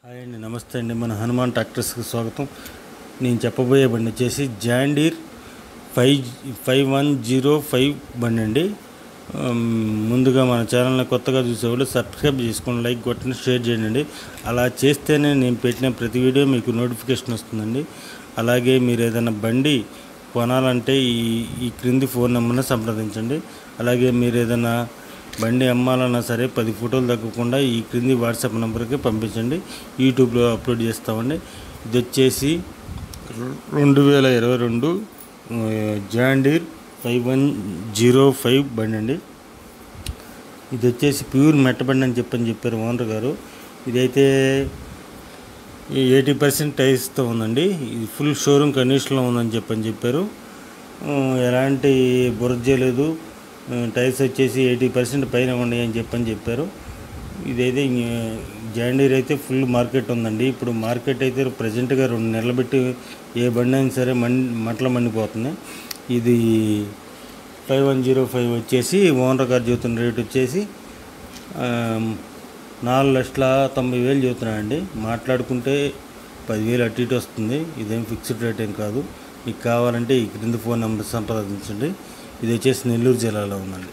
Hi అండి, నమస్తే అండి. మన హనుమాన్ ట్రాక్టర్స్కి స్వాగతం. నేను చెప్పబోయే బండి వచ్చేసి జాండీర్ 5105 బండి అండి. ముందుగా మన ఛానల్ని కొత్తగా చూసేవాళ్ళు సబ్స్క్రైబ్ చేసుకోండి, లైక్ కొట్టండి, షేర్ చేయండి. అలా చేస్తేనే నేను పెట్టిన ప్రతి వీడియో మీకు నోటిఫికేషన్ వస్తుందండి. అలాగే మీరు ఏదైనా బండి కొనాలంటే ఈ క్రింది ఫోన్ నెంబర్ని సంప్రదించండి. అలాగే మీరు ఏదైనా బండి అమ్మాలన్నా సరే 10 ఫోటోలు తగ్గకుండా ఈ క్రింది వాట్సాప్ నెంబర్కి పంపించండి. యూట్యూబ్లో అప్లోడ్ చేస్తామండి. ఇది వచ్చేసి 2022 జాండీర్ 5105 బండి అండి. ఇది వచ్చేసి ప్యూర్ మెట్టబండి అని చెప్పారు ఓనర్ గారు. ఇదైతే 80% టైర్స్తో ఉందండి. ఇది ఫుల్ షోరూమ్ కండిషన్లో ఉందని చెప్పారు. ఎలాంటి బురద చేయలేదు. టైర్స్ వచ్చేసి 80% పైన ఉన్నాయి అని చెప్పారు. ఇదైతే జాండీర్ అయితే ఫుల్ మార్కెట్ ఉందండి. ఇప్పుడు మార్కెట్ అయితే ప్రజెంట్గా 2 నెలలు పెట్టి ఏ బండి అయినా సరే మట్ల మండిపోతుంది. ఇది 5105 వచ్చేసి ఓనర్ గారు చెబుతున్న రేట్ వచ్చేసి 4,90,000 చెబుతున్నానండి. మాట్లాడుకుంటే 10,000 అటు ఇటు వస్తుంది. ఇదేం ఫిక్స్డ్ రేట్ ఏం కాదు. మీకు కావాలంటే ఈ క్రింది ఫోన్ నెంబర్ సంప్రదించండి. ఇది వచ్చేసి నెల్లూరు జిల్లాలో ఉందండి.